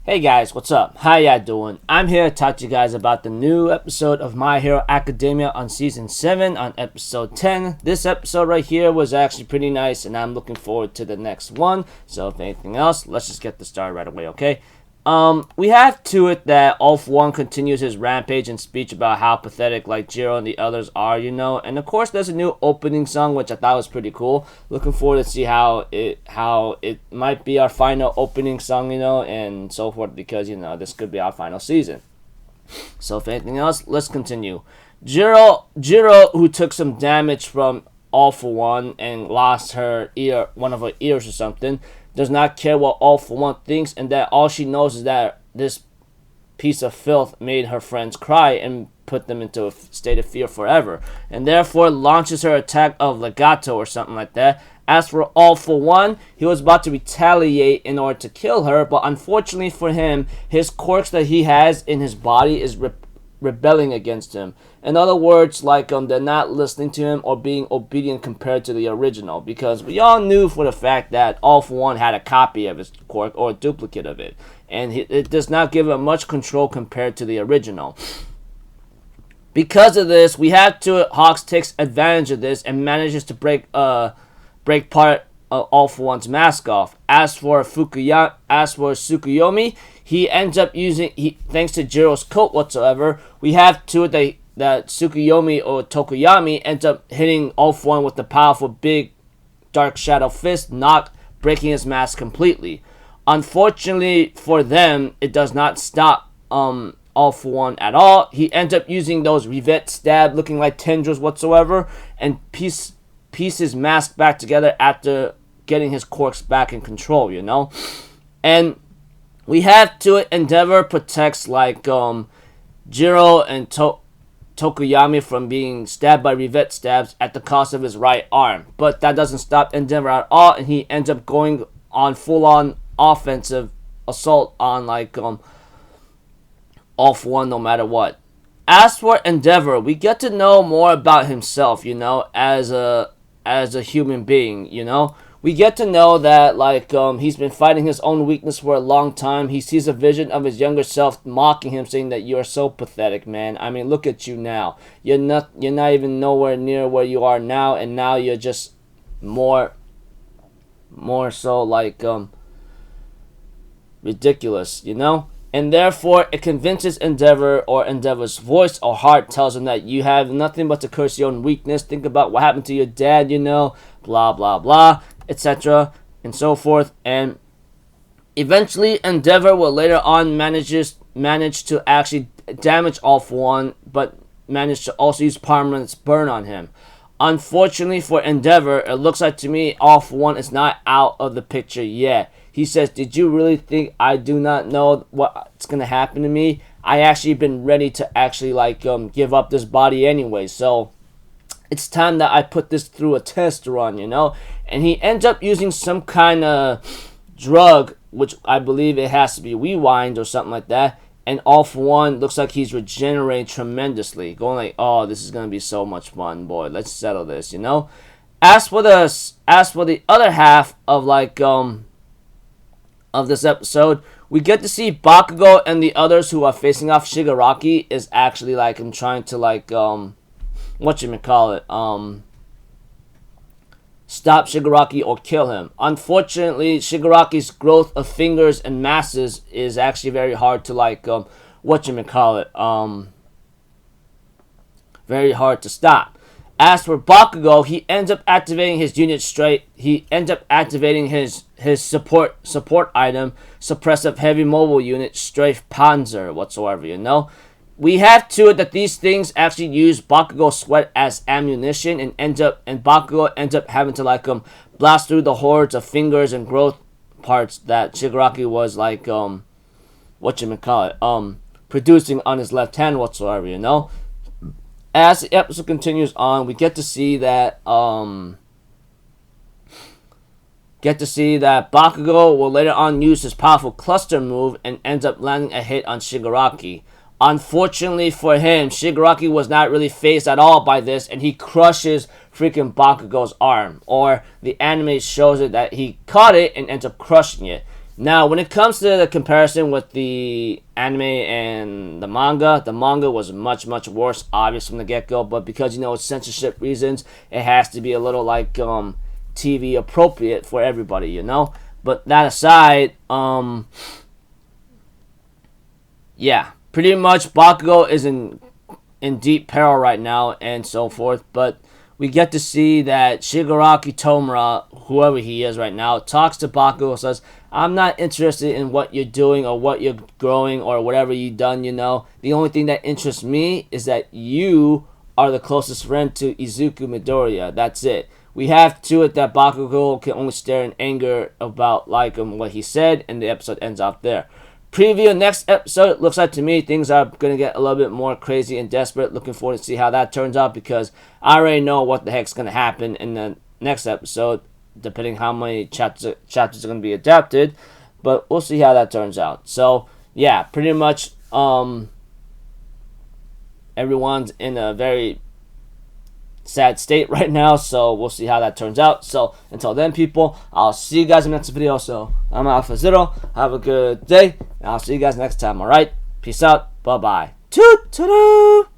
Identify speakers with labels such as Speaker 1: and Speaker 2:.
Speaker 1: Hey guys, what's up? How ya doing? I'm here to talk to you guys about the new episode of My Hero Academia on Season 7 on Episode 10. This episode right here was actually pretty nice and I'm looking forward to the next one. So if anything else, let's just get the start right away, okay? We have to it that All For One continues his rampage and speech about how pathetic like Jiro and the others are, and of course there's a new opening song which I thought was pretty cool. Looking forward to see how it might be our final opening song, and so forth, because this could be our final season. So if anything else, let's continue. Jiro, who took some damage from All For One and lost one of her ears or something, does not care what All For One thinks, and that all she knows is that this piece of filth made her friends cry and put them into a state of fear forever, and therefore launches her attack of legato or something like that. As for All For One, he was about to retaliate in order to kill her, but unfortunately for him, his quirks that he has in his body is rebelling against him. In other words, they're not listening to him or being obedient compared to the original, because we all knew for the fact that All For One had a copy of his quirk or a duplicate of it, and it does not give him much control compared to the original. Because of this, we have to Hawks takes advantage of this and manages to break part of All For One's mask off. As for Tsukuyomi, he ends up using, thanks to Jiro's coat whatsoever, we have to that Tsukuyomi or Tokoyami ends up hitting All For One with the powerful big dark shadow fist, breaking his mask completely. Unfortunately for them, it does not stop All For One at all. He ends up using those rivet stab looking like tendrils whatsoever and piece his mask back together after getting his quirks back in control, And we have to it Endeavor protects Jiro and Tokoyami from being stabbed by rivet stabs at the cost of his right arm. But that doesn't stop Endeavor at all, and he ends up going on full-on offensive assault on All For One no matter what. As for Endeavor, we get to know more about himself, as a human being, We get to know that he's been fighting his own weakness for a long time. He sees a vision of his younger self mocking him, saying that you're so pathetic, man. I mean, look at you now. You're not even nowhere near where you are now, and now you're just more so ridiculous, And therefore, it convinces Endeavor, or Endeavor's voice or heart tells him that you have nothing but to curse your own weakness. Think about what happened to your dad, blah, blah, blah, etc., and so forth. And eventually, Endeavor will later on manage to actually damage All For One, but manage to also use Permanent's burn on him. Unfortunately for Endeavor, it looks like to me All For One is not out of the picture yet. He says, did you really think I do not know what's going to happen to me? I actually been ready to actually give up this body anyway. So it's time that I put this through a test run, And he ends up using some kind of drug, which I believe it has to be rewind or something like that. And All For One looks like he's regenerating tremendously. Going oh, this is going to be so much fun, boy. Let's settle this, As for the other half of this episode, we get to see Bakugo and the others who are facing off Shigaraki is actually trying to stop Shigaraki or kill him. Unfortunately, Shigaraki's growth of fingers and masses is actually very hard to very hard to stop. As for Bakugo, he ends up activating his unit straight. He ends up activating his support item, suppressive heavy mobile unit, Strafe Panzer whatsoever, We have to it that these things actually use Bakugo's sweat as ammunition, and Bakugo ends up having to blast through the hordes of fingers and growth parts that Shigaraki was producing on his left hand whatsoever, As the episode continues on, we get to see that Bakugo will later on use his powerful cluster move and ends up landing a hit on Shigaraki. Unfortunately for him, Shigaraki was not really fazed at all by this, and he crushes freaking Bakugo's arm. Or the anime shows it that he caught it and ends up crushing it. Now, when it comes to the comparison with the anime and the manga was much, much worse, obvious from the get-go, but because, it's censorship reasons, it has to be a little, like, TV appropriate for everybody, But that aside, yeah, pretty much Bakugo is in deep peril right now and so forth, but we get to see that Shigaraki Tomura, whoever he is right now, talks to Bakugo, says, I'm not interested in what you're doing or what you're growing or whatever you've done, The only thing that interests me is that you are the closest friend to Izuku Midoriya. That's it. We have to it that Bakugo can only stare in anger about what he said, and the episode ends out there. Preview next episode. It looks like to me things are going to get a little bit more crazy and desperate. Looking forward to see how that turns out, because I already know what the heck's going to happen in the next episode, depending how many chapters are going to be adapted. But we'll see how that turns out. So yeah, pretty much everyone's in a very sad state right now, so we'll see how that turns out. So until then, people, I'll see you guys in the next video. So I'm Alpha Zero. Have a good day, and I'll see you guys next time. All right, peace out. Bye bye. Toot toot.